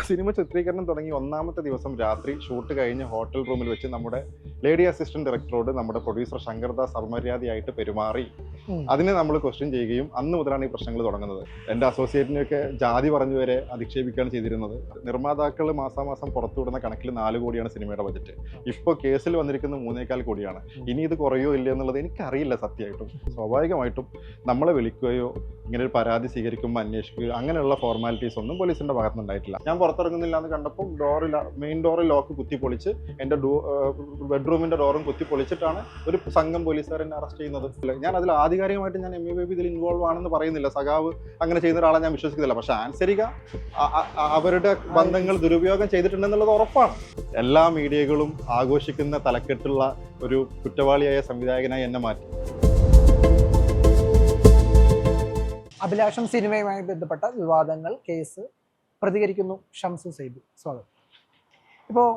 Cinema ചിത്രീകരണം തുടങ്ങി ഒന്നാമത്തെ ദിവസം രാത്രി ഷൂട്ട് കഴിഞ്ഞ് ഹോട്ടൽ റൂമിൽ വെച്ച് നമ്മുടെ ലേഡി അസിസ്റ്റന്റ് ഡയറക്ടറോട് നമ്മുടെ പ്രൊഡ്യൂസർ ശങ്കർദാസ് അപമര്യാദയായിട്ട് പെരുമാറി. അതിനെ നമ്മൾ ക്വസ്റ്റ്യൻ ചെയ്യുകയും അന്ന് മുതലാണ് ഈ പ്രശ്നങ്ങൾ തുടങ്ങുന്നത്. എൻ്റെ അസോസിയേറ്റിനെയൊക്കെ ജാതി പറഞ്ഞു വരെ അധിക്ഷേപിക്കുകയാണ് ചെയ്തിരുന്നത്. നിർമ്മാതാക്കൾ മാസാമാസം പുറത്തുവിടുന്ന കണക്കിൽ 4 കോടിയാണ് സിനിമയുടെ ബജറ്റ്. ഇപ്പോൾ കേസിൽ വന്നിരിക്കുന്നത് 3.25 കോടിയാണ്. ഇനി ഇത് കുറയോ ഇല്ല എന്നുള്ളത് എനിക്കറിയില്ല സത്യമായിട്ടും. സ്വാഭാവികമായിട്ടും നമ്മളെ വിളിക്കുകയോ ഇങ്ങനെ ഒരു പരാതി സ്വീകരിക്കുമ്പോൾ അന്വേഷിക്കുകയോ അങ്ങനെയുള്ള ഫോർമാലിറ്റീസ് ഒന്നും പോലീസിന്റെ ഭാഗത്തുനിന്നുണ്ടായിട്ടില്ല. ഞാൻ പുറത്തിറങ്ങുന്നില്ല എന്ന് കണ്ടപ്പോൾ മെയിൻ ഡോറിൽ ലോക്ക് കുത്തിപ്പൊളിച്ച് എൻ്റെ ബെഡ്റൂമിന്റെ ഡോറും കുത്തിപ്പൊളിച്ചിട്ടാണ് ഒരു സംഘം പോലീസുകാർ എന്നെ അറസ്റ്റ് ചെയ്യുന്നത്. ഞാൻ അതിൽ ആധികാരികമായിട്ട് ഞാൻ MA ബേബി ഇതിൽ ഇൻവോൾവ് ആണെന്ന് പറയുന്നില്ല. സഖാവ് അങ്ങനെ ചെയ്യുന്ന ഒരാളെ ഞാൻ വിശ്വസിക്കുന്നില്ല. പക്ഷെ ആൻസരിക അവരുടെ ബന്ധങ്ങൾ ദുരുപയോഗം ചെയ്തിട്ടുണ്ടെന്നുള്ളത് ഉറപ്പാണ്. എല്ലാ മീഡിയകളും ആഘോഷിക്കുന്ന തലക്കെട്ടുള്ള ഒരു കുറ്റവാളിയായ സംവിധായകനായി എന്നെ മാറ്റി. അഭിലാഷം സിനിമയുമായി ബന്ധപ്പെട്ട വിവാദങ്ങൾ, കേസ് പ്രതികരിക്കുന്നു ഷംസു സൈബ്. സ്വാഗതം. ഇപ്പോൾ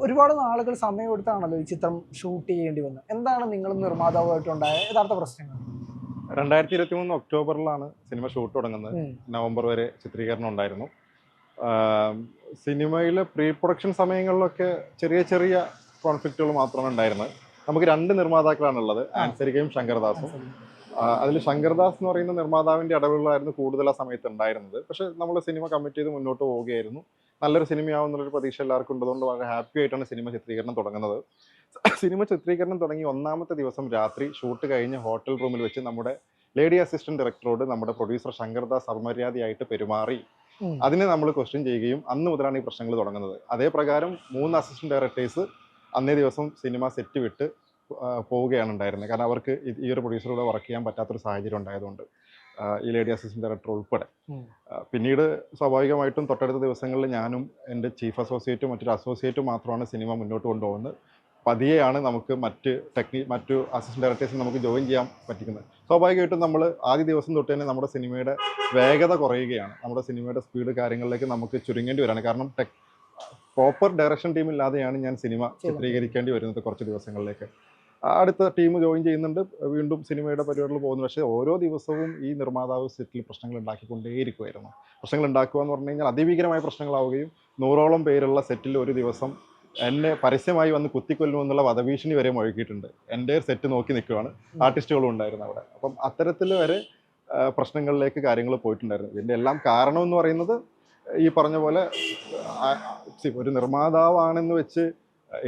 ഒരുപാട് നാളുകൾ സമയം എടുത്താണല്ലോ ഈ ചിത്രം ഷൂട്ട് ചെയ്യേണ്ടി വന്നത്. എന്താണ് നിങ്ങളും നിർമ്മാതാവുമായിട്ടുണ്ടായ യഥാർത്ഥ പ്രശ്നങ്ങൾ? 2023 ഒക്ടോബറിലാണ് സിനിമ ഷൂട്ട് തുടങ്ങുന്നത്. നവംബർ വരെ ചിത്രീകരണം ഉണ്ടായിരുന്നു. സിനിമയിലെ പ്രീ പ്രൊഡക്ഷൻ സമയങ്ങളിലൊക്കെ ചെറിയ ചെറിയ കോൺഫ്ലിക്റ്റുകൾ മാത്രമാണ് ഉണ്ടായിരുന്നത്. നമുക്ക് 2 നിർമ്മാതാക്കളാണുള്ളത്, ആൻസരികയും ശങ്കർദാസും. അതിൽ ശങ്കർദാസ് എന്ന് പറയുന്ന നിർമ്മാതാവിൻ്റെ ഇടപെടലായിരുന്നു കൂടുതൽ ആ സമയത്ത് ഉണ്ടായിരുന്നത്. പക്ഷേ നമ്മൾ സിനിമ കമ്മിറ്റ് ചെയ്ത് മുന്നോട്ട് പോവുകയായിരുന്നു. നല്ലൊരു സിനിമയാവുന്നുള്ളൊരു പ്രതീക്ഷ എല്ലാവർക്കും ഉള്ളതുകൊണ്ട് വളരെ ഹാപ്പി ആയിട്ടാണ് സിനിമ ചിത്രീകരണം തുടങ്ങുന്നത്. സിനിമ ചിത്രീകരണം തുടങ്ങി ഒന്നാമത്തെ ദിവസം രാത്രി ഷൂട്ട് കഴിഞ്ഞ് ഹോട്ടൽ റൂമിൽ വെച്ച് നമ്മുടെ ലേഡി അസിസ്റ്റന്റ് ഡയറക്ടറോട് നമ്മുടെ പ്രൊഡ്യൂസർ ശങ്കർദാസ് അപമര്യാദയായിട്ട് പെരുമാറി. അതിനെ നമ്മൾ ക്വസ്റ്റ്യൻ ചെയ്യുകയും അന്ന് മുതലാണ് ഈ പ്രശ്നങ്ങൾ തുടങ്ങുന്നത്. അതേ പ്രകാരം 3 അസിസ്റ്റന്റ് ഡയറക്ടേഴ്സ് അന്നേ ദിവസം സിനിമ സെറ്റ് വിട്ട് പോവുകയാണ് ഉണ്ടായിരുന്നത്. കാരണം അവർക്ക് ഈ ഒരു പ്രൊഡ്യൂസറോട് വർക്ക് ചെയ്യാൻ പറ്റാത്തൊരു സാഹചര്യം ഉണ്ടായതുകൊണ്ട്, ഈ ലേഡി അസിസ്റ്റന്റ് ഡയറക്ടർ ഉൾപ്പെടെ. പിന്നീട് സ്വാഭാവികമായിട്ടും തൊട്ടടുത്ത ദിവസങ്ങളിൽ ഞാനും എൻ്റെ ചീഫ് അസോസിയേറ്റും മറ്റൊരു അസോസിയേറ്റും മാത്രമാണ് സിനിമ മുന്നോട്ട് കൊണ്ടുപോകുന്നത്. പതിയെയാണ് നമുക്ക് മറ്റു അസിസ്റ്റന്റ് ഡയറക്ടേഴ്സിന് നമുക്ക് ജോയിൻ ചെയ്യാൻ പറ്റിക്കുന്നത്. സ്വാഭാവികമായിട്ടും നമ്മൾ ആദ്യ ദിവസം തൊട്ട് തന്നെ നമ്മുടെ സിനിമയുടെ വേഗത കുറയുകയാണ്. നമ്മുടെ സിനിമയുടെ സ്പീഡ് കാര്യങ്ങളിലേക്ക് നമുക്ക് ചുരുങ്ങേണ്ടി വരികയാണ്. കാരണം പ്രോപ്പർ ഡയറക്ഷൻ ടീം ഇല്ലാതെയാണ് ഞാൻ സിനിമ ചിത്രീകരിക്കേണ്ടി വരുന്നത് കുറച്ച് ദിവസങ്ങളിലേക്ക്. അടുത്ത ടീം ജോയിൻ ചെയ്യുന്നുണ്ട്, വീണ്ടും സിനിമയുടെ പരിപാടികൾ പോകുന്നു. പക്ഷേ ഓരോ ദിവസവും ഈ നിർമ്മാതാവ് സെറ്റിൽ പ്രശ്നങ്ങൾ ഉണ്ടാക്കിക്കൊണ്ടേയിരിക്കുമായിരുന്നു. പ്രശ്നങ്ങൾ ഉണ്ടാക്കുക എന്ന് പറഞ്ഞു കഴിഞ്ഞാൽ അതിഭീകരമായ പ്രശ്നങ്ങളാവുകയും 100ഓളം പേരുള്ള സെറ്റിൽ ഒരു ദിവസം എന്നെ പരസ്യമായി വന്ന് കുത്തിക്കൊല്ലുമെന്നുള്ള വധഭീഷണി വരെ മുഴക്കിയിട്ടുണ്ട്. എൻ്റെ സെറ്റ് നോക്കി നിൽക്കുകയാണ്, ആർട്ടിസ്റ്റുകളും ഉണ്ടായിരുന്നു അവിടെ. അപ്പം അത്തരത്തിൽ വരെ പ്രശ്നങ്ങളിലേക്ക് കാര്യങ്ങൾ പോയിട്ടുണ്ടായിരുന്നു. ഇതിൻ്റെ എല്ലാം കാരണം എന്ന് പറയുന്നത് ഈ പറഞ്ഞ പോലെ ഒരു നിർമ്മാതാവാണെന്ന് വെച്ച്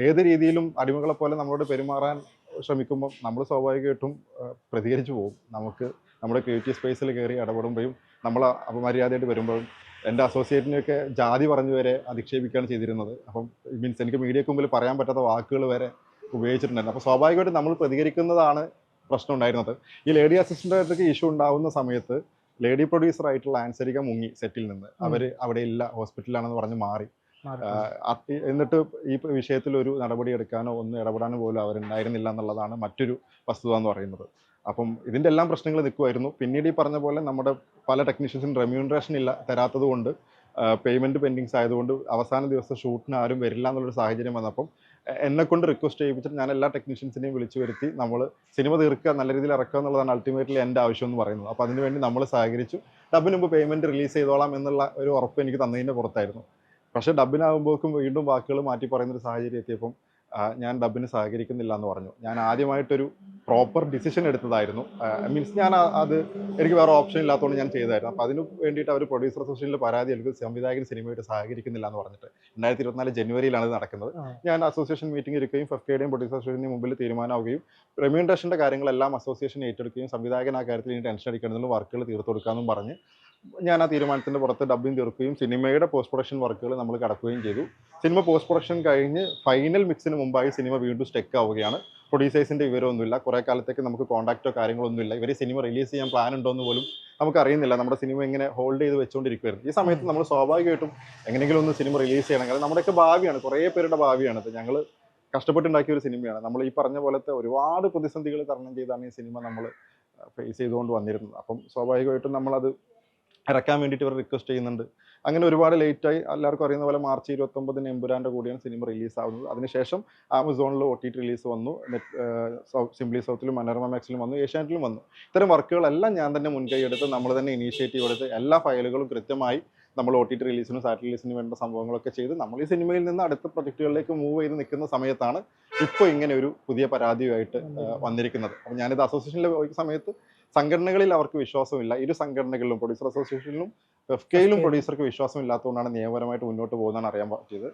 ഏത് രീതിയിലും അടിമകളെ പോലെ നമ്മളോട് പെരുമാറാൻ ശ്രമിക്കുമ്പോൾ നമ്മൾ സ്വാഭാവികമായിട്ടും പ്രതികരിച്ചു പോകും. നമ്മുടെ ക്രിയേറ്റീവ് സ്പേസിൽ കയറി ഇടപെടുമ്പോഴും നമ്മൾ അപമര്യാദയായിട്ട് വരുമ്പോഴും എൻ്റെ അസോസിയേറ്റിനെയൊക്കെ ജാതി പറഞ്ഞു വരെ അധിക്ഷേപിക്കുകയാണ് ചെയ്തിരുന്നത്. അപ്പം മീൻസ് എനിക്ക് മീഡിയക്ക് മുമ്പിൽ പറയാൻ പറ്റാത്ത വാക്കുകൾ വരെ ഉപയോഗിച്ചിട്ടുണ്ടായിരുന്നു. അപ്പോൾ സ്വാഭാവികമായിട്ടും നമ്മൾ പ്രതികരിക്കുന്നതാണ് പ്രശ്നം ഉണ്ടായിരുന്നത്. ഈ ലേഡി അസിസ്റ്റൻ്റ് ഇഷ്യൂ ഉണ്ടാകുന്ന സമയത്ത് ലേഡി പ്രൊഡ്യൂസർ ആയിട്ടുള്ള ആൻസരിക മുങ്ങി സെറ്റിൽ നിന്ന്. അവർ അവിടെ ഇല്ല, ഹോസ്പിറ്റലിലാണെന്ന് പറഞ്ഞ് മാറി. എന്നിട്ട് ഈ വിഷയത്തിൽ ഒരു നടപടി എടുക്കാനോ ഒന്ന് ഇടപെടാനോ പോലും അവരുണ്ടായിരുന്നില്ല എന്നുള്ളതാണ് മറ്റൊരു വസ്തുത എന്ന് പറയുന്നത്. അപ്പം ഇതിൻ്റെ എല്ലാം പ്രശ്നങ്ങൾ നിൽക്കുമായിരുന്നു. പിന്നീട് ഈ പറഞ്ഞ പോലെ നമ്മുടെ പല ടെക്നീഷ്യൻസിനും റെമ്യൂണറേഷൻ തരാത്തത് കൊണ്ട്, പേയ്മെൻറ്റ് പെൻഡിങ്സ് ആയതുകൊണ്ട് അവസാന ദിവസം ഷൂട്ടിന് ആരും വരില്ല എന്നുള്ളൊരു സാഹചര്യം വന്നപ്പം എന്നെക്കൊണ്ട് റിക്വസ്റ്റ് ചെയ്യിപ്പിച്ചിട്ട് ഞാൻ എല്ലാ ടെക്നീഷ്യൻസിനെയും വിളിച്ചു വരുത്തി നമ്മൾ സിനിമ തീർക്കുക, നല്ല രീതിയിൽ ഇറക്കുക എന്നുള്ളതാണ് അൾട്ടിമേറ്റ്ലി എൻ്റെ ആവശ്യം എന്ന് പറയുന്നത്. അപ്പോൾ അതിനുവേണ്ടി നമ്മൾ സഹകരിച്ചു. ഡബിന് മുമ്പ് പേയ്മെൻറ്റ് റിലീസ് ചെയ്തോളാം എന്നുള്ള ഒരു ഉറപ്പ് എനിക്ക് തന്നതിൻ്റെ പുറത്തായിരുന്നു. പക്ഷേ ഡബിനാകുമ്പോഴേക്കും വീണ്ടും വാക്കുകൾ മാറ്റി പറയുന്നൊരു സാഹചര്യം എത്തിയപ്പം ഞാൻ ഡബിന് സഹകരിക്കുന്നില്ല എന്ന് പറഞ്ഞു. ഞാൻ ആദ്യമായിട്ടൊരു പ്രോപ്പർ ഡിസിഷൻ എടുത്തതായിരുന്നു. മീൻസ് ഞാൻ എനിക്ക് വേറെ ഓപ്ഷൻ ഇല്ലാത്തതുകൊണ്ട് ഞാൻ ചെയ്തായിരുന്നു. അപ്പോൾ അതിന് വേണ്ടിയിട്ട് അവർ പ്രൊഡ്യൂസർ അസോസിയേഷനിൽ പരാതി നൽകി സംവിധായകൻ സിനിമയായിട്ട് സഹകരിക്കുന്നില്ല എന്ന് പറഞ്ഞിട്ട് 2024 ജനുവരിയിലാണ് ഇത് നടക്കുന്നത്. ഞാൻ അസോസിയേഷൻ മീറ്റിംഗ് ഇരിക്കുകയും ഫെഫ്കയുടെയും പ്രൊഡ്യൂസർ അസോസിയേഷന് മുമ്പിൽ തീരുമാനമാവുകയും റെമ്യൂണറേഷൻ്റെ കാര്യങ്ങളെല്ലാം അസോസിയേഷൻ ഏറ്റെടുക്കുകയും സംവിധായകൻ ആ കാര്യത്തിൽ ഇനി ടെൻഷൻ അടിക്കണമെന്നുള്ള വർക്കുകൾ തീർത്തു കൊടുക്കാമെന്നും പറഞ്ഞ് ഞാൻ ആ തീരുമാനത്തിൻ്റെ പുറത്ത് ഡബ്ബിങ് തീർക്കുകയും സിനിമയുടെ പോസ്റ്റ് പ്രൊഡക്ഷൻ വർക്കുകൾ നമ്മൾ കടക്കുകയും ചെയ്തു. സിനിമ പോസ്റ്റ് പ്രൊഡക്ഷൻ കഴിഞ്ഞ് ഫൈനൽ മിക്സിന് മുമ്പായി സിനിമ വീണ്ടും സ്റ്റെക്ക് ആവുകയാണ്. പ്രൊഡ്യൂസേഴ്സിൻ്റെ വിവരമൊന്നുമില്ല. കുറേ കാലത്തേക്ക് നമുക്ക് കോൺടാക്റ്റോ കാര്യങ്ങളൊന്നുമില്ല. ഇവർ സിനിമ റിലീസ് ചെയ്യാൻ പ്ലാൻ ഉണ്ടോ എന്ന് പോലും നമുക്കറിയുന്നില്ല. നമ്മുടെ സിനിമ ഇങ്ങനെ ഹോൾഡ് ചെയ്ത് വെച്ചുകൊണ്ടിരിക്കുമായിരുന്നു. ഈ സമയത്ത് നമ്മൾ സ്വാഭാവികമായിട്ടും എങ്ങനെയെങ്കിലും ഒന്ന് സിനിമ റിലീസ് ചെയ്യണമെങ്കിൽ നമ്മുടെയൊക്കെ ഭാവിയാണ്, കുറേ പേരുടെ ഭാവിയാണ്. ഞങ്ങൾ കഷ്ടപ്പെട്ടുണ്ടാക്കിയ ഒരു സിനിമയാണ്. നമ്മൾ ഈ പറഞ്ഞ പോലത്തെ ഒരുപാട് പ്രതിസന്ധികൾ തരണം ചെയ്താണ് ഈ സിനിമ നമ്മൾ ഫേസ് ചെയ്തുകൊണ്ട് വന്നിരുന്നത്. അപ്പം സ്വാഭാവികമായിട്ടും നമ്മളത് ഇറക്കാൻ വേണ്ടിയിട്ട് ഇവർ റിക്വസ്റ്റ് ചെയ്യുന്നുണ്ട്. അങ്ങനെ ഒരുപാട് ലേറ്റായി. എല്ലാവർക്കും അറിയുന്ന പോലെ മാർച്ച് 29 എമ്പുരാൻ്റെ കൂടിയാണ് സിനിമ റിലീസാവുന്നത്. അതിനുശേഷം ആമസോണിൽ OTT റിലീസ് വന്നു, സിംപ്ലി സൗത്തിലും മനോരമ മാക്സിലും വന്നു, ഏഷ്യാനെറ്റിലും വന്നു. ഇത്തരം വർക്കുകളെല്ലാം ഞാൻ തന്നെ മുൻകൈ എടുത്ത് നമ്മൾ തന്നെ ഇനീഷ്യേറ്റീവ് എടുത്ത് എല്ലാ ഫയലുകളും കൃത്യമായി നമ്മൾ OTT റിലീസിനും സാറ്റലൈറ്റ് റിലീസിനും വേണ്ട സംഭവങ്ങളൊക്കെ ചെയ്ത് നമ്മൾ ഈ സിനിമയിൽ നിന്ന് അടുത്ത പ്രൊജക്റ്റുകളിലേക്ക് മൂവ് ചെയ്ത് നിൽക്കുന്ന സമയത്താണ് ഇപ്പോൾ ഇങ്ങനെ ഒരു പുതിയ പരാതിയുമായിട്ട് വന്നിരിക്കുന്നത്. അപ്പോൾ ഞാനിത് അസോസിയേഷനിൽ പോയ സമയത്ത് സംഘടനകളിൽ അവർക്ക് വിശ്വാസമില്ല. ഇരു സംഘടനകളിലും പ്രൊഡ്യൂസർ അസോസിയേഷനിലും FKയിലും പ്രൊഡ്യൂസർക്ക് വിശ്വാസം ഇല്ലാത്തതുകൊണ്ടാണ് നിയമപരമായിട്ട് മുന്നോട്ട് പോകുന്നതാണ് അറിയാൻ പറ്റിയത്.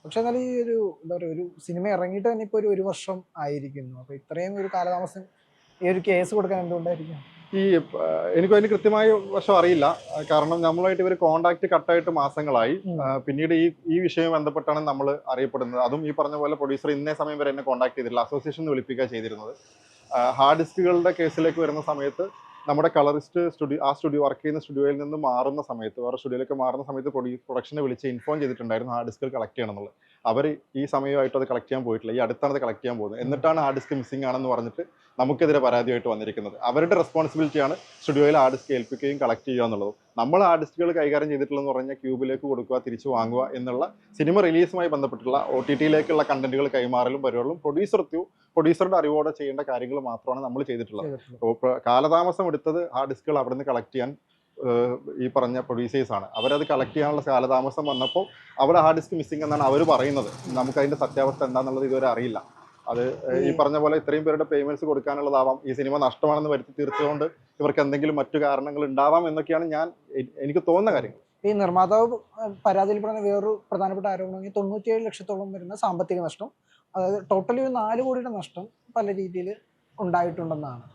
പക്ഷെ എന്നാൽ ഈ ഒരു എന്താ പറയുക, ഒരു സിനിമ ഇറങ്ങിയിട്ട് തന്നെ ഇപ്പോൾ ഒരു വർഷം ആയിരിക്കുന്നു. അപ്പോൾ ഇത്രയും ഒരു കാലതാമസം ഈ ഒരു കേസ് കൊടുക്കാൻ എന്തുകൊണ്ടായിരിക്കും? എനിക്കും അതിന് കൃത്യമായ വശം അറിയില്ല. കാരണം നമ്മളുമായിട്ട് ഇവർ കോണ്ടാക്ട് കട്ടായിട്ട് മാസങ്ങളായി. പിന്നീട് ഈ വിഷയം ബന്ധപ്പെട്ടാണ് നമ്മൾ അറിയപ്പെടുന്നത്. അതും ഈ പറഞ്ഞ പോലെ പ്രൊഡ്യൂസർ ഇന്നേ സമയം വരെ എന്നെ കോണ്ടാക്ട് ചെയ്തിട്ടില്ല. അസോസിയേഷൻ വിളിപ്പിക്കുക ചെയ്തിരുന്നത്. ഹാർഡ് ഡിസ്കുകളുടെ കേസിലേക്ക് വരുന്ന സമയത്ത് നമ്മുടെ കളറിസ്റ്റ് സ്റ്റുഡിയോ വർക്ക് ചെയ്യുന്ന സ്റ്റുഡിയോയിൽ നിന്ന് മാറുന്ന സമയത്ത്, വേറെ സ്റ്റുഡിയോയിലേക്ക് മാറുന്ന സമയത്ത് പ്രൊഡക്ഷനെ വിളിച്ച് ഇൻഫോം ചെയ്തിട്ടുണ്ടായിരുന്നു ഹാർഡ് ഡിസ്കുകൾ കളക്ട് ചെയ്യണം എന്നുള്ളത്. അവർ ഈ സമയമായിട്ട് അത് കളക്ട് ചെയ്യാൻ പോയിട്ടില്ല. ഈ അടുത്താണ് അത് കളക്ട് ചെയ്യാൻ പോകുന്നത്. എന്നിട്ടാണ് ഹാർഡ് ഡിസ്ക് മിസ്സിംഗ് ആണെന്ന് പറഞ്ഞിട്ട് നമുക്കെതിരെ പരാതിയായിട്ട് വന്നിരിക്കുന്നത്. അവരുടെ റെസ്പോൺസിബിലിറ്റിയാണ് സ്റ്റുഡിയോയിൽ ഹാർഡ് ഡിസ്ക് ഏൽപ്പിക്കുകയും കളക്ട് ചെയ്യുക എന്നുള്ളത്. നമ്മൾ ഹാർഡ് ഡിസ്കുകൾ കൈകാര്യം ചെയ്തിട്ടുള്ളതെന്ന് പറഞ്ഞാൽ ക്യൂബിലേക്ക് കൊടുക്കുക, തിരിച്ചു വാങ്ങുക എന്നുള്ള സിനിമ റിലീസുമായി ബന്ധപ്പെട്ടുള്ള OTTയിലേക്കുള്ള കണ്ടന്റുകൾ കൈമാറലും പരിപാടികളും പ്രൊഡ്യൂസറുടെ അറിവോടെ ചെയ്യേണ്ട കാര്യങ്ങൾ മാത്രമാണ് നമ്മൾ ചെയ്തിട്ടുള്ളത്. കാലതാമസം എടുത്തത് ഹാർഡ് ഡിസ്കുകൾ അവിടെ നിന്ന് കളക്ട് ചെയ്യാൻ ഈ പറഞ്ഞ പ്രൊഡ്യൂസേഴ്സാണ്. അവരത് കളക്ട് ചെയ്യാനുള്ള കാലതാമസം വന്നപ്പോൾ അവിടെ ഹാർഡ് ഡിസ്ക് മിസ്സിംഗ് എന്നാണ് അവർ പറയുന്നത്. നമുക്ക് അതിന്റെ സത്യാവസ്ഥ എന്താണെന്നുള്ളത് ഇതുവരെ അറിയില്ല. അത് ഈ പറഞ്ഞ പോലെ ഇത്രയും പേരുടെ പേയ്മെന്റ്സ് കൊടുക്കാനുള്ളതാവാം. ഈ സിനിമ നഷ്ടമാണെന്ന് വരുത്തി തീർത്തുകൊണ്ട് ഇവർക്ക് എന്തെങ്കിലും മറ്റു കാരണങ്ങൾ ഉണ്ടാവാം എന്നൊക്കെയാണ് എനിക്ക് തോന്നുന്ന കാര്യങ്ങൾ. ഈ നിർമ്മാതാവ് പരാതിയിൽ പറഞ്ഞ വേറൊരു പ്രധാനപ്പെട്ട ആരോപണം 97 ലക്ഷത്തോളം വരുന്ന സാമ്പത്തിക നഷ്ടം, അതായത് ടോട്ടലി ഒരു 4 കോടിയുടെ നഷ്ടം പല രീതിയിൽ ഉണ്ടായിട്ടുണ്ടെന്നാണ്.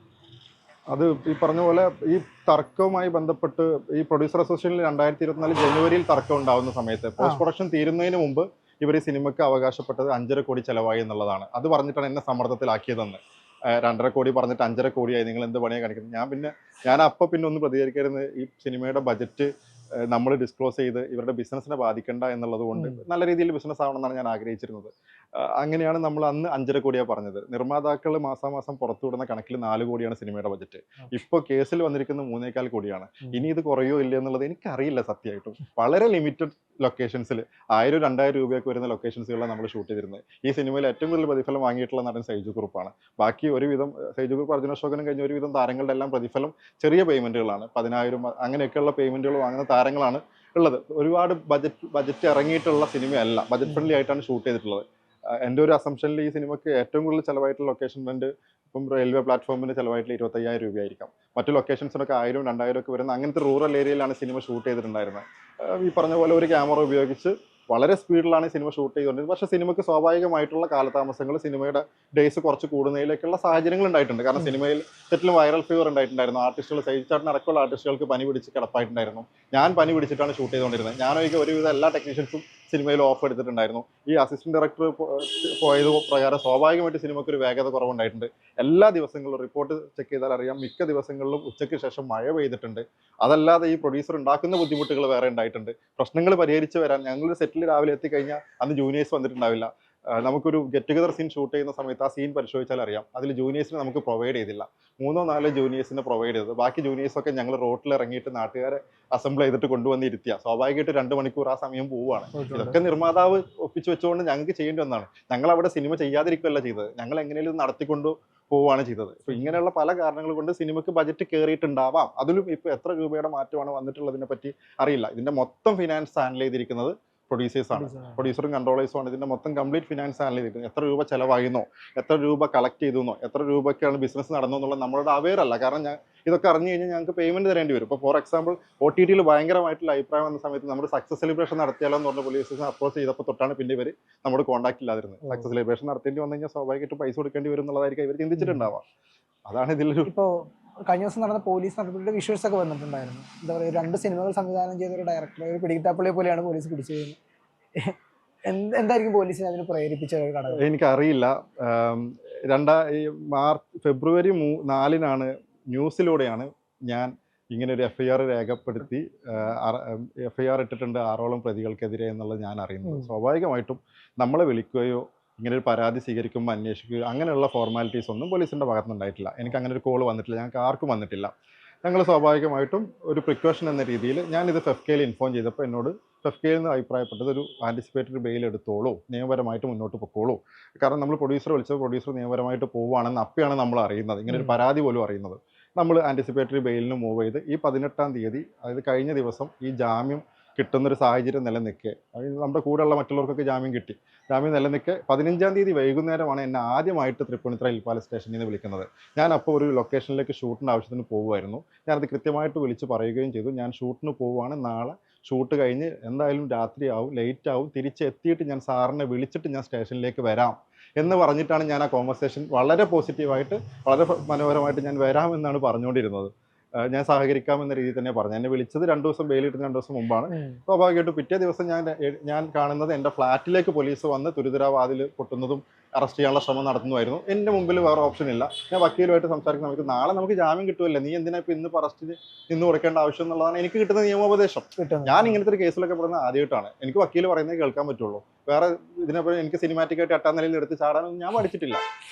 അത് ഈ പറഞ്ഞ പോലെ ഈ തർക്കവുമായി ബന്ധപ്പെട്ട് ഈ പ്രൊഡ്യൂസർ അസോസിയേഷനിൽ 2024 ജനുവരിയിൽ തർക്കം ഉണ്ടാവുന്ന സമയത്ത് പോസ്റ്റ് പ്രൊഡക്ഷൻ തീരുന്നതിന് മുമ്പ് ഇവർ ഈ സിനിമയ്ക്ക് അവകാശപ്പെട്ടത് 5.5 കോടി ചെലവായി എന്നുള്ളതാണ്. അത് പറഞ്ഞിട്ടാണ് എന്നെ സമ്മർദ്ദത്തിലാക്കിയതെന്ന്. 2.5 കോടി പറഞ്ഞിട്ട് 5.5 കോടിയായി, നിങ്ങൾ എന്ത് പണിയാണ് കാണിക്കുന്നത്? ഞാൻ അപ്പം പിന്നെ ഒന്ന് പ്രതികരിക്കരുത്. ഈ സിനിമയുടെ ബജറ്റ് നമ്മൾ ഡിസ്ക്ലോസ് ചെയ്ത് ഇവരുടെ ബിസിനസ്സിനെ ബാധിക്കണ്ട എന്നുള്ളത് കൊണ്ട് നല്ല രീതിയിൽ ബിസിനസ് ആവണമെന്നാണ് ഞാൻ ആഗ്രഹിച്ചിരുന്നത്. അങ്ങനെയാണ് നമ്മൾ അന്ന് 5.5 കോടിയാണ് പറഞ്ഞത്. നിർമ്മാതാക്കൾ മാസാമാസം പുറത്തുവിടുന്ന കണക്കിൽ 4 കോടിയാണ് സിനിമയുടെ ബജറ്റ്. ഇപ്പോൾ കേസിൽ വന്നിരിക്കുന്ന 3.25 കോടിയാണ്. ഇനി ഇത് കുറയോ ഇല്ല എന്നുള്ളത് എനിക്കറിയില്ല സത്യമായിട്ടും. വളരെ ലിമിറ്റഡ് ലൊക്കേഷൻസിൽ 1000-2000 രൂപയൊക്കെ വരുന്ന ലൊക്കേഷൻസുകളാണ് നമ്മൾ ഷൂട്ട് ചെയ്തിരുന്നത്. ഈ സിനിമയിൽ ഏറ്റവും കൂടുതൽ പ്രതിഫലം വാങ്ങിയിട്ടുള്ള നടൻ സൈജു കുറുപ്പാണ്. ബാക്കി ഒരുവിധം സൈജു കുറുപ്പ്, അർജുന അശോകനും കഴിഞ്ഞ ഒരുവിധം താരങ്ങളുടെ എല്ലാം പ്രതിഫലം ചെറിയ പേയ്മെന്റുകളാണ്. 10,000 അങ്ങനെയൊക്കെയുള്ള പേയ്മെന്റുകൾ വാങ്ങുന്ന താരങ്ങളാണ് ഉള്ളത്. ഒരുപാട് ബജറ്റ് ഇറങ്ങിയിട്ടുള്ള സിനിമയല്ല, ബജറ്റ് ഫ്രണ്ട്ലി ആയിട്ടാണ് ഷൂട്ട് ചെയ്തിട്ടുള്ളത്. എൻ്റെ ഒരു അസംഷനിൽ ഈ സിനിമയ്ക്ക് ഏറ്റവും കൂടുതൽ ചിലവായിട്ടുള്ള ലൊക്കേഷൻ റെന്റ് ഇപ്പം റെയിൽവേ പ്ലാറ്റ്ഫോമിന് ചിലവായിട്ടുള്ള 25,000 രൂപയായിരിക്കാം. മറ്റു ലൊക്കേഷൻസിനൊക്കെ 1,000-2,000 ഒക്കെ വരുന്ന അങ്ങനത്തെ റൂറൽ ഏരിയയിലാണ് സിനിമ ഷൂട്ട് ചെയ്തിട്ടുണ്ടായിരുന്നത്. ഈ പറഞ്ഞ പോലെ ഒരു ക്യാമറ ഉപയോഗിച്ച് വളരെ സ്പീഡിലാണ് സിനിമ ഷൂട്ട് ചെയ്തുകൊണ്ടിരുന്നത്. പക്ഷേ സിനിമയ്ക്ക് സ്വാഭാവികമായിട്ടുള്ള കാലതാമസങ്ങൾ, സിനിമയുടെ ഡേയ്സ് കുറച്ച് കൂടുന്നതിലേക്കുള്ള സാഹചര്യങ്ങൾ ഉണ്ടായിട്ടുണ്ട്. കാരണം സിനിമയിൽ സെറ്റിലും വൈറൽ ഫീവർ ഉണ്ടായിട്ടുണ്ടായിരുന്നു. ആർട്ടിസ്റ്റുകൾ, സൈജാട്ടിന് അടക്കമുള്ള ആർട്ടിസ്റ്റുകൾക്ക് പനി പിടിച്ച് കിടപ്പായിട്ടുണ്ടായിരുന്നു. ഞാൻ പനി പിടിച്ചിട്ടാണ് ഷൂട്ട് ചെയ്തുകൊണ്ടിരുന്നത്. ഞാനൊക്കെ ഒരുവിധം എല്ലാ ടെക്നീഷ്യൻസും സിനിമയിൽ ഓഫ് എടുത്തിട്ടുണ്ടായിരുന്നു. ഈ അസിസ്റ്റന്റ് ഡയറക്ടർ പോയത് പ്രകാരം സ്വാഭാവികമായിട്ട് സിനിമയ്ക്ക് ഒരു വേഗത കുറവുണ്ടായിട്ടുണ്ട്. എല്ലാ ദിവസങ്ങളിലും റിപ്പോർട്ട് ചെക്ക് ചെയ്താൽ അറിയാം, മിക്ക ദിവസങ്ങളിലും ഉച്ചയ്ക്ക് ശേഷം മഴ പെയ്തിട്ടുണ്ട്. അതല്ലാതെ ഈ പ്രൊഡ്യൂസർ ഉണ്ടാക്കുന്ന ബുദ്ധിമുട്ടുകൾ വേറെ ഉണ്ടായിട്ടുണ്ട്. പ്രശ്നങ്ങൾ പരിഹരിച്ച് വരാൻ ഞങ്ങൾ സെറ്റിൽ രാവിലെ എത്തിക്കഴിഞ്ഞാൽ അന്ന് ജൂനിയേഴ്സ് വന്നിട്ടുണ്ടാവില്ല. നമുക്കൊരു ഗെറ്റ് ടുഗദർ സീൻ ഷൂട്ട് ചെയ്യുന്ന സമയത്ത് ആ സീൻ പരിശോധിച്ചാൽ അറിയാം, അതിൽ ജൂനിയേഴ്സിനെ നമുക്ക് പ്രൊവൈഡ് ചെയ്തില്ല. 3-4 ജൂനിയേഴ്സിനെ പ്രൊവൈഡ് ചെയ്തത്. ബാക്കി ജൂനിയേഴ്സൊക്കെ ഞങ്ങൾ റോട്ടിൽ ഇറങ്ങിയിട്ട് നാട്ടുകാരെ അസംബിൾ ചെയ്തിട്ട് കൊണ്ടുവന്ന് ഇരുത്തിയ സ്വാഭാവികമായിട്ട് 2 മണിക്കൂർ ആ സമയം പോവുകയാണ്. ഇതൊക്കെ നിർമ്മാതാവ് ഒപ്പിച്ചു വെച്ചുകൊണ്ട് ഞങ്ങൾക്ക് ചെയ്യേണ്ടി വന്നതാണ്. ഞങ്ങൾ അവിടെ സിനിമ ചെയ്യാതിരിക്കുകയല്ല ചെയ്തത്, ഞങ്ങൾ എങ്ങനെയും നടത്തിക്കൊണ്ട് പോവുകയാണ് ചെയ്തത്. ഇപ്പൊ ഇങ്ങനെയുള്ള പല കാരണങ്ങൾ കൊണ്ട് സിനിമയ്ക്ക് ബജറ്റ് കയറിയിട്ടുണ്ടാവാം. അതിലും ഇപ്പൊ എത്ര രൂപയുടെ മാറ്റമാണ് വന്നിട്ടുള്ളതിനെ പറ്റി അറിയില്ല. ഇതിന്റെ മൊത്തം ഫിനാൻസ് ഹാൻഡിൽ ചെയ്തിരിക്കുന്നത് പ്രൊഡ്യൂസേഴ്സാണ്. പ്രൊഡ്യൂസറും കൺട്രോളേഴ്സുമാണ് ഇതിന്റെ മൊത്തം കംപ്ലീറ്റ് ഫിനാൻസ് ഹാൻഡിൽ ചെയ്തിരിക്കുന്നത്. എത്ര രൂപ ചെലവായിരുന്നോ, എത്ര രൂപ കളക്ട് ചെയ്തെന്നോ, എത്ര രൂപയ്ക്കാണ് ബിസിനസ് നടന്നോ എന്നുള്ളത് നമ്മളുടെ അവെയർ അല്ല. കാരണം ഇതൊക്കെ അറിഞ്ഞു കഴിഞ്ഞാൽ ഞങ്ങൾക്ക് പേയ്മെന്റ് തരേണ്ടി വരും. ഇപ്പോൾ ഫോർ എക്സാമ്പിൾ OTTയിൽ ഭയങ്കരമായിട്ടുള്ള അഭിപ്രായം വന്ന സമയത്ത് നമ്മുടെ സക്സസ് സെലിബ്രേഷൻ നടത്തിയാലോ എന്ന് പറഞ്ഞ പോലീസിനെ അപ്രോച്ച് ചെയ്തപ്പോൾ തൊട്ടാണ് പിന്നെ ഇവർ നമ്മുടെ കോൺടാക്ട് ഇല്ലാതിരുന്നത്. സക്സസ് സെലിബ്രേഷൻ നടത്തേണ്ടി വന്നു കഴിഞ്ഞാൽ സ്വാഭാവികമായിട്ട് പൈസ കൊടുക്കേണ്ടി വരും എന്നുള്ളതായിരിക്കും ഇവർ ചിന്തിച്ചിട്ടുണ്ടാവാം. അതാണ് ഇതിലൊരു. ഇപ്പോൾ കഴിഞ്ഞ ദിവസം നടന്ന പോലീസ് നടപടിയുടെ വിഷ്വൽസ് ഒക്കെ വന്നിട്ടുണ്ടായിരുന്നു. എന്താ പറയുക, 2 സിനിമകൾ സംവിധാനം ചെയ്ത ഒരു ഡയറക്ടർ, ഒരു പിടികിട്ടാപ്പള്ളിയെ പോലെയാണ് പോലീസ് പിടിച്ചത്. എന്തായിരിക്കും പോലീസിനെ അതിന് പ്രേരിപ്പിച്ച ഒരു ഘടകം? എനിക്കറിയില്ല. ഫെബ്രുവരി 4-നാണ് ന്യൂസിലൂടെയാണ് ഞാൻ ഇങ്ങനെ ഒരു FIR രേഖപ്പെടുത്തി FIR ഇട്ടിട്ടുണ്ട് 6ഓളം പ്രതികൾക്കെതിരെ എന്നുള്ളത് ഞാൻ അറിയുന്നത്. സ്വാഭാവികമായിട്ടും നമ്മളെ വിളിക്കുകയോ ഇങ്ങനെ ഒരു പരാതി സ്വീകരിക്കുമ്പോൾ അന്വേഷിക്കുകയോ അങ്ങനെയുള്ള ഫോർമാലിറ്റീസ് ഒന്നും പോലീസിൻ്റെ ഭാഗത്തുനിന്നുണ്ടായിട്ടില്ല. എനിക്ക് അങ്ങനെ ഒരു കോൾ വന്നിട്ടില്ല, ഞങ്ങൾക്ക് ആർക്കും വന്നിട്ടില്ല. ഞങ്ങൾ സ്വാഭാവികമായിട്ടും ഒരു പ്രിക്കോഷൻ എന്ന രീതിയിൽ ഞാനിത് FEFCയിൽ ഇൻഫോം ചെയ്തപ്പോൾ എന്നോട് FEFCയിൽ നിന്ന് അഭിപ്രായപ്പെട്ടത് ഒരു ആൻറ്റിസിപ്പേറ്ററി ബെയിൽ എടുത്തോളൂ, നിയമപരമായിട്ട് മുന്നോട്ട് പൊക്കോളൂ. കാരണം നമ്മൾ പ്രൊഡ്യൂസർ വിളിച്ചപ്പോൾ പ്രൊഡ്യൂസർ നിയമപരമായിട്ട് പോവുകയാണെന്ന് അപ്പോഴാണ് നമ്മൾ അറിയുന്നത്, ഇങ്ങനെ ഒരു പരാതി പോലും അറിയുന്നത്. നമ്മൾ ആൻറ്റിസിപ്പേറ്ററി ബെയിലിന് മൂവ് ചെയ്ത് ഈ 18-ാം തീയതി, അതായത് കഴിഞ്ഞ ദിവസം, ഈ ജാമ്യം കിട്ടുന്നൊരു സാഹചര്യം നിലനിൽക്കെ, അതായത് നമ്മുടെ കൂടെയുള്ള മറ്റുള്ളവർക്കൊക്കെ ജാമ്യം കിട്ടി. ജാമ്യം നിലനിൽക്കെ 15-ാം തീയതി വൈകുന്നേരമാണ് എന്നെ ആദ്യമായിട്ട് തൃപ്പൂണിത്തുറ ഹിൽപാല സ്റ്റേഷനിൽ നിന്ന് വിളിക്കുന്നത്. ഞാൻ അപ്പോൾ ഒരു ലൊക്കേഷനിലേക്ക് ഷൂട്ടിൻ്റെ ആവശ്യത്തിന് പോകുമായിരുന്നു. ഞാനത് കൃത്യമായിട്ട് വിളിച്ച് പറയുകയും ചെയ്തു, ഞാൻ ഷൂട്ടിന് പോവുകയാണ്, നാളെ ഷൂട്ട് കഴിഞ്ഞ് എന്തായാലും രാത്രിയാവും, ലേറ്റ് ആവും, തിരിച്ചെത്തിയിട്ട് ഞാൻ സാറിനെ വിളിച്ചിട്ട് ഞാൻ സ്റ്റേഷനിലേക്ക് വരാം എന്ന് പറഞ്ഞിട്ടാണ് ഞാൻ ആ കോൺവെർസേഷൻ വളരെ പോസിറ്റീവായിട്ട്, വളരെ മനോഹരമായിട്ട് ഞാൻ വരാമെന്നാണ് പറഞ്ഞുകൊണ്ടിരുന്നത്. ഞാൻ സഹകരിക്കാമെന്ന രീതിയിൽ തന്നെ പറഞ്ഞു. എന്നെ വിളിച്ചത് 2 ദിവസം ബെയിൽ കിട്ടുന്ന 2 ദിവസം മുമ്പാണ്. സ്വാഭാവികമായിട്ടും പിറ്റേ ദിവസം ഞാൻ കാണുന്നത് എൻ്റെ ഫ്ലാറ്റിലേക്ക് പോലീസ് വന്ന് തുരുതുരാ വാതിൽ പൊട്ടുന്നതും അറസ്റ്റ് ചെയ്യാനുള്ള ശ്രമം നടത്തുന്നതായിരുന്നു. എൻ്റെ മുമ്പിൽ വേറെ ഓപ്ഷൻ ഇല്ല. ഞാൻ വക്കീലുമായിട്ട് സംസാരിക്കുന്ന സമയത്ത് നാളെ നമുക്ക് ജാമ്യം കിട്ടുമല്ലോ, നീ എന്തിനാ ഇപ്പോൾ ഇന്ന് അറസ്റ്റിന് നിന്ന് കൊടുക്കേണ്ട ആവശ്യം എന്നുള്ളതാണ് എനിക്ക് കിട്ടുന്ന നിയമോപദേശം. ഞാൻ ഇങ്ങനത്തെ ഒരു കേസിലൊക്കെ പെടുന്നത് ആദ്യമായിട്ടാണ്. എനിക്ക് വക്കീൽ പറയുന്നത് കേൾക്കാൻ പറ്റുള്ളൂ. വേറെ ഇതിനെപ്പോഴും എനിക്ക് സിനിമാറ്റിക്കായിട്ട് 8-ാം നിലയിൽ എടുത്ത് ചാടാനൊന്നും ഞാൻ പഠിച്ചിട്ടില്ല.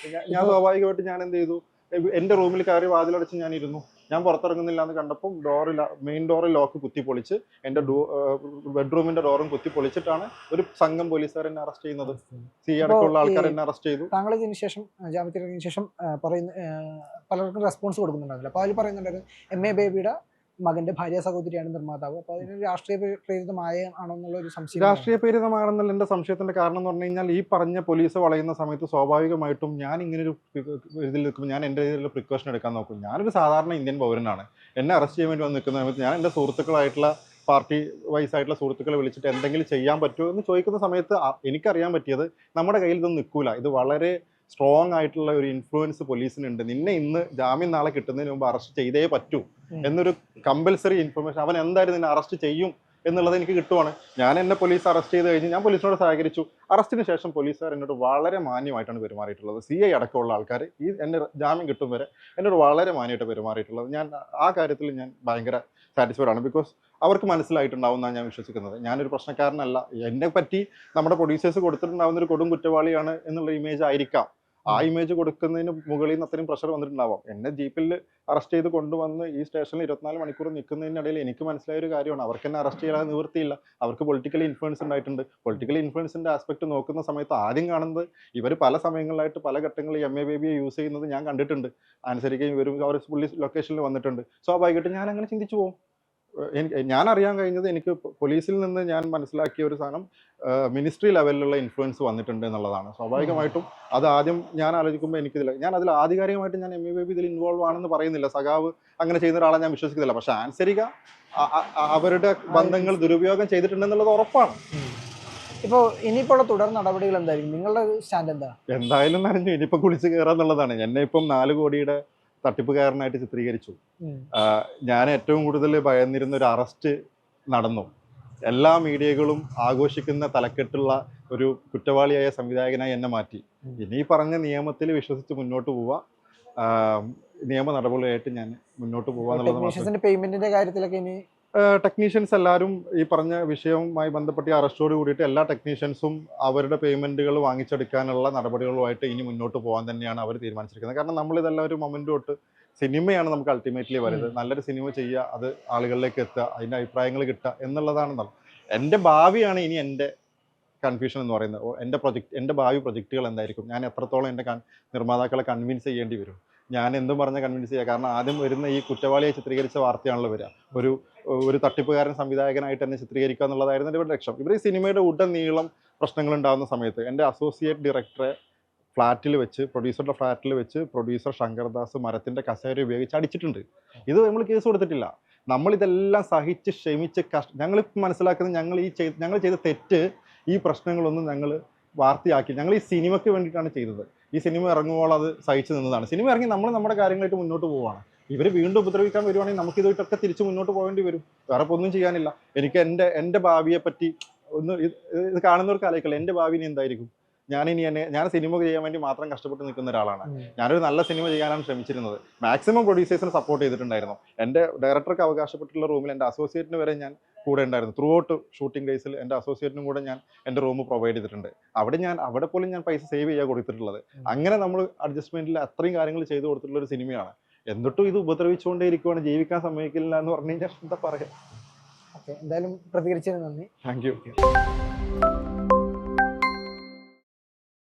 ഞാൻ സ്വാഭാവികമായിട്ട് ഞാൻ എന്ത് ചെയ്തു, എൻ്റെ റൂമിൽ കയറി വാതിലടച്ച് ഞാൻ ഇരുന്നു. ഞാൻ പുറത്തിറങ്ങുന്നില്ല എന്ന് കണ്ടപ്പോൾ മെയിൻ ഡോറിൽ ലോക്ക് കുത്തിപ്പൊളിച്ച് എൻ്റെ ബെഡ്റൂമിന്റെ ഡോറും കുത്തിപ്പൊളിച്ചിട്ടാണ് ഒരു സംഘം പോലീസുകാർ എന്നെ അറസ്റ്റ് ചെയ്യുന്നത്. സി അടക്കമുള്ള ആൾക്കാർ എന്നെ അറസ്റ്റ് ചെയ്തു. താങ്കൾ ഇതിന് ശേഷം ജാമ്യത്തിറങ്ങിയ ശേഷം പറയുന്ന പലർക്കും റെസ്പോൺസ് കൊടുക്കുന്നുണ്ടാവില്ല. അപ്പോൾ അതിൽ പറയുന്നുണ്ടായിരുന്നു MA ബേബിയുടെ മകന്റെ ഭാര്യ സഹോദരിയാണ് നിർമ്മാതാവ്. അപ്പോൾ അതിന് രാഷ്ട്രീയ പ്രേരിതമാണോ എന്നുള്ള ഒരു സംശയം. രാഷ്ട്രീയ പ്രേരിതമാണെന്നുള്ള എൻ്റെ സംശയത്തിന്റെ കാരണം എന്ന് പറഞ്ഞു കഴിഞ്ഞാൽ, ഈ പറഞ്ഞ പോലീസ് വളയുന്ന സമയത്ത് സ്വാഭാവികമായിട്ടും ഞാൻ ഇങ്ങനൊരു ഇതിൽ നിൽക്കുമ്പോൾ ഞാൻ എൻ്റെ രീതിയിലുള്ള പ്രിക്കോഷൻ എടുക്കാൻ നോക്കും. ഞാനൊരു സാധാരണ ഇന്ത്യൻ പൗരനാണ്. എന്നെ അറസ്റ്റ് ചെയ്യാൻ വേണ്ടി വന്ന് നിൽക്കുന്ന സമയത്ത് ഞാൻ എൻ്റെ സുഹൃത്തുക്കളായിട്ടുള്ള പാർട്ടി വൈസ് ആയിട്ടുള്ള സുഹൃത്തുക്കളെ വിളിച്ചിട്ട് എന്തെങ്കിലും ചെയ്യാൻ പറ്റുമോ എന്ന് ചോദിക്കുന്ന സമയത്ത് എനിക്കറിയാൻ പറ്റിയത് നമ്മുടെ കയ്യിൽ ഇതൊന്നും നിൽക്കൂല. ഇത് വളരെ സ്ട്രോങ് ആയിട്ടുള്ള ഒരു ഇൻഫ്ലുവൻസ് പോലീസിനുണ്ട്. നിന്നെ ഇന്ന് ജാമ്യം നാളെ കിട്ടുന്നതിന് മുമ്പ് അറസ്റ്റ് ചെയ്തേ പറ്റൂ എന്നൊരു കമ്പൽസറി ഇൻഫർമേഷൻ, അവൻ എന്തായാലും നിന്നെ അറസ്റ്റ് ചെയ്യും എന്നുള്ളത് എനിക്ക് കിട്ടുവാണ്. ഞാൻ എന്നെ പോലീസ് അറസ്റ്റ് ചെയ്ത് കഴിഞ്ഞ് ഞാൻ പോലീസിനോട് സഹകരിച്ചു. അറസ്റ്റിന് ശേഷം പോലീസുകാർ എന്നോട് വളരെ മാന്യമായിട്ടാണ് പെരുമാറിയിട്ടുള്ളത്. CI അടക്കമുള്ള ആൾക്കാർ എന്നെ ജാമ്യം കിട്ടും വരെ എന്നോട് വളരെ മാന്യമായിട്ട് പെരുമാറിയിട്ടുള്ളത്. ഞാൻ ആ കാര്യത്തിൽ ഞാൻ ഭയങ്കര സാറ്റിസ്ഫൈഡ് ആണ്. ബിക്കോസ് അവർക്ക് മനസ്സിലായിട്ടുണ്ടാവും എന്നാണ് ഞാൻ വിശ്വസിക്കുന്നത്. ഞാനൊരു പ്രശ്നക്കാരനല്ല. എന്നെ പറ്റി നമ്മുടെ പ്രൊഡ്യൂസേഴ്സ് കൊടുത്തിട്ടുണ്ടാവുന്ന ഒരു കൊടും കുറ്റവാളിയാണ് എന്നുള്ള ഇമേജ് ആയിരിക്കാം. ആ ഇമേജ് കൊടുക്കുന്നതിന് മുകളിൽ നിന്ന് അത്രയും പ്രഷർ വന്നിട്ടുണ്ടാവാം. എന്നെ ജീപ്പിൽ അറസ്റ്റ് ചെയ്ത് കൊണ്ടുവന്ന് ഈ സ്റ്റേഷനിൽ 24 മണിക്കൂർ നിൽക്കുന്നതിനിടയിൽ എനിക്ക് മനസ്സിലായ ഒരു കാര്യമാണ്, അവർക്ക് എന്നെ അറസ്റ്റ് ചെയ്യാൻ നിവൃത്തിയില്ല. അവർക്ക് പൊളിറ്റിക്കൽ ഇൻഫ്ലുവൻസ് ഉണ്ടായിട്ടുണ്ട്. പൊളിറ്റിക്കൽ ഇൻഫ്ലുവൻസിന്റെ ആസ്പെക്ട് നോക്കുന്ന സമയത്ത് ആദ്യം കാണുന്നത് ഇവർ പല സമയങ്ങളിലായിട്ട് പല ഘട്ടങ്ങളിൽ MA ബേബിയെ യൂസ് ചെയ്യുന്നത് ഞാൻ കണ്ടിട്ടുണ്ട്. അനുസരിക്കുകയും ഇവരും അവർ പുള്ളി ലൊക്കേഷനിൽ വന്നിട്ടുണ്ട്. സ്വാഭാവികമായിട്ടും ഞാൻ അങ്ങനെ ചിന്തിച്ചു പോകും. ഞാൻ അറിയാൻ കഴിഞ്ഞത്, എനിക്ക് പോലീസിൽ നിന്ന് ഞാൻ മനസ്സിലാക്കിയ ഒരു സാധനം മിനിസ്ട്രി ലെവലിലുള്ള ഇൻഫ്ലുവൻസ് വന്നിട്ടുണ്ട് എന്നുള്ളതാണ്. സ്വാഭാവികമായിട്ടും അത് ആദ്യം ഞാൻ ആലോചിക്കുമ്പോൾ എനിക്കിതില്ല, ഞാൻ അതിൽ ആധികാരികമായിട്ട് ഞാൻ MA ബേബി ഇതിൽ ഇൻവോൾവ് ആണെന്ന് പറയുന്നില്ല. സഖാവ് അങ്ങനെ ചെയ്യുന്ന ഒരാളെ ഞാൻ വിശ്വസിക്കുന്നില്ല. പക്ഷെ ആൻസരിക അവരുടെ ബന്ധങ്ങൾ ദുരുപയോഗം ചെയ്തിട്ടുണ്ടെന്നുള്ളത് ഉറപ്പാണ്. ഇപ്പോൾ ഇനിയിപ്പോൾ തുടർ നടപടികൾ എന്തായിരിക്കും? നിങ്ങളുടെ സ്റ്റാൻഡ് എന്താ? എന്തായാലും നനഞ്ഞു, ഇനിയിപ്പോൾ കുളിച്ച് കയറാന്നുള്ളതാണ്. എന്നെ ഇപ്പം 4 കോടിയുടെ തട്ടിപ്പുകാരനായിട്ട് ചിത്രീകരിച്ചു. ഞാൻ ഏറ്റവും കൂടുതൽ ഭയന്നിരുന്ന ഒരു അറസ്റ്റ് നടന്നു. എല്ലാ മീഡിയകളും ആഘോഷിക്കുന്ന തലക്കെട്ടുള്ള ഒരു കുറ്റവാളിയായ സംവിധായകനായി എന്നെ മാറ്റി. ഇനി പറഞ്ഞ നിയമത്തിൽ വിശ്വസിച്ച് മുന്നോട്ട് പോവുക, നിയമ നടപടിയായിട്ട് ഞാൻ മുന്നോട്ട് പോവാന്നുള്ളത്. പേയ്മെന്റിന്റെ കാര്യത്തിലൊക്കെ ഇനി ടെക്നീഷ്യൻസ് എല്ലാവരും ഈ പറഞ്ഞ വിഷയവുമായി ബന്ധപ്പെട്ട അറസ്റ്റോട് കൂടിയിട്ട് എല്ലാ ടെക്നീഷ്യൻസും അവരുടെ പേയ്മെന്റുകൾ വാങ്ങിച്ചെടുക്കാനുള്ള നടപടികളുമായിട്ട് ഇനി മുന്നോട്ട് പോകാൻ തന്നെയാണ് അവർ തീരുമാനിച്ചിരിക്കുന്നത്. കാരണം നമ്മളിതെല്ലാം ഒരു മൊമെന്റ് തൊട്ട് സിനിമയാണ് നമുക്ക് അൾട്ടിമേറ്റ്ലി വരുന്നത്. നല്ലൊരു സിനിമ ചെയ്യുക, അത് ആളുകളിലേക്ക് എത്തുക, അതിൻ്റെ അഭിപ്രായങ്ങൾ കിട്ടുക എന്നുള്ളതാണ്. എൻ്റെ ഭാവിയാണ് ഇനി എൻ്റെ കൺഫ്യൂഷൻ എന്ന് പറയുന്നത്. എൻ്റെ ഭാവി പ്രൊജക്റ്റുകൾ എന്തായിരിക്കും, ഞാൻ എത്രത്തോളം എൻ്റെ നിർമ്മാതാക്കളെ കൺവിൻസ് ചെയ്യേണ്ടി വരും, ഞാൻ എന്തും പറഞ്ഞ കൺവിൻസ് ചെയ്യുക. കാരണം ആദ്യം വരുന്ന ഈ കുറ്റവാളിയെ ചിത്രീകരിച്ച വാർത്തയാണല്ലോ വരിക. ഒരു തട്ടിപ്പുകാരൻ സംവിധായകനായിട്ട് തന്നെ ചിത്രീകരിക്കുക എന്നുള്ളതായിരുന്നു ഇവരുടെ ലക്ഷ്യം. ഇവർ ഈ സിനിമയുടെ ഉടനീളം പ്രശ്നങ്ങൾ ഉണ്ടാകുന്ന സമയത്ത് എൻ്റെ അസോസിയേറ്റ് ഡയറക്ടറെ ഫ്ലാറ്റിൽ വെച്ച്, പ്രൊഡ്യൂസറുടെ ഫ്ലാറ്റിൽ വെച്ച് പ്രൊഡ്യൂസർ ശങ്കർദാസ് മരത്തിൻ്റെ കസേര ഉപയോഗിച്ച് അടിച്ചിട്ടുണ്ട്. ഇത് നമ്മൾ കേസ് കൊടുത്തിട്ടില്ല. നമ്മളിതെല്ലാം സഹിച്ച് ക്ഷമിച്ച് ഞങ്ങളിപ്പോൾ മനസ്സിലാക്കുന്നത് ഞങ്ങൾ ചെയ്ത തെറ്റ്, ഈ പ്രശ്നങ്ങളൊന്നും ഞങ്ങൾ വാർത്തയാക്കി ഞങ്ങൾ ഈ സിനിമയ്ക്ക് വേണ്ടിയിട്ടാണ് ചെയ്തത്. ഈ സിനിമ ഇറങ്ങുമ്പോൾ അത് സഹിച്ചു നിന്നതാണ്. സിനിമ ഇറങ്ങി നമ്മൾ നമ്മുടെ കാര്യങ്ങളായിട്ട് മുന്നോട്ട് പോവുകയാണ്. ഇവർ വീണ്ടും ഉപദ്രവിക്കാൻ വരുവാണെങ്കിൽ നമുക്ക് ഇതുമായിട്ടൊക്കെ തിരിച്ച് മുന്നോട്ട് പോകേണ്ടി വരും. വേറെ ഒന്നും ചെയ്യാനില്ല. എനിക്ക് എൻ്റെ ഭാവിയെ പറ്റി ഒന്ന് ഇത് കാണുന്നവർക്ക് ആലോചിക്കില്ല, എൻ്റെ ഭാവി എന്തായിരിക്കും. ഞാൻ സിനിമ ചെയ്യാൻ വേണ്ടി മാത്രം കഷ്ടപ്പെട്ട് നിൽക്കുന്ന ഒരാളാണ്. ഞാനൊരു നല്ല സിനിമ ചെയ്യാനാണ് ശ്രമിച്ചിരുന്നത്. മാക്സിമം പ്രൊഡ്യൂസേഴ്സിനെ സപ്പോർട്ട് ചെയ്തിട്ടുണ്ടായിരുന്നു. എൻ്റെ ഡയറക്ടർക്ക് അവകാശപ്പെട്ടുള്ള റൂമിൽ എൻ്റെ അസോസിയേറ്റിന് വരെ ഞാൻ കൂടെ ഉണ്ടായിരുന്നു. ത്രൂ ഔട്ട് ഷൂട്ടിംഗ് ഡേയ്സിൽ എൻ്റെ അസോസിയേറ്റിനും കൂടെ ഞാൻ എൻ്റെ റൂം പ്രൊവൈഡ് ചെയ്തിട്ടുണ്ട്. അവിടെ പോലും ഞാൻ പൈസ സേവ് ചെയ്യാൻ കൊടുത്തിട്ടുള്ളത്. അങ്ങനെ നമ്മൾ അഡ്ജസ്റ്റ്മെന്റിൽ അത്രയും കാര്യങ്ങൾ ചെയ്തു കൊടുത്തിട്ടുള്ള ഒരു സിനിമയാണ്. എന്നിട്ടും ഇത് ഉപദ്രവിച്ചുകൊണ്ടേ ഇരിക്കുവാണ്, ജീവിക്കാൻ സമ്മതിക്കില്ല എന്ന് പറഞ്ഞു കഴിഞ്ഞാൽ എന്താ പറയാ. എന്തായാലും പ്രതികരിച്ചതിന് നന്ദി. Thank you.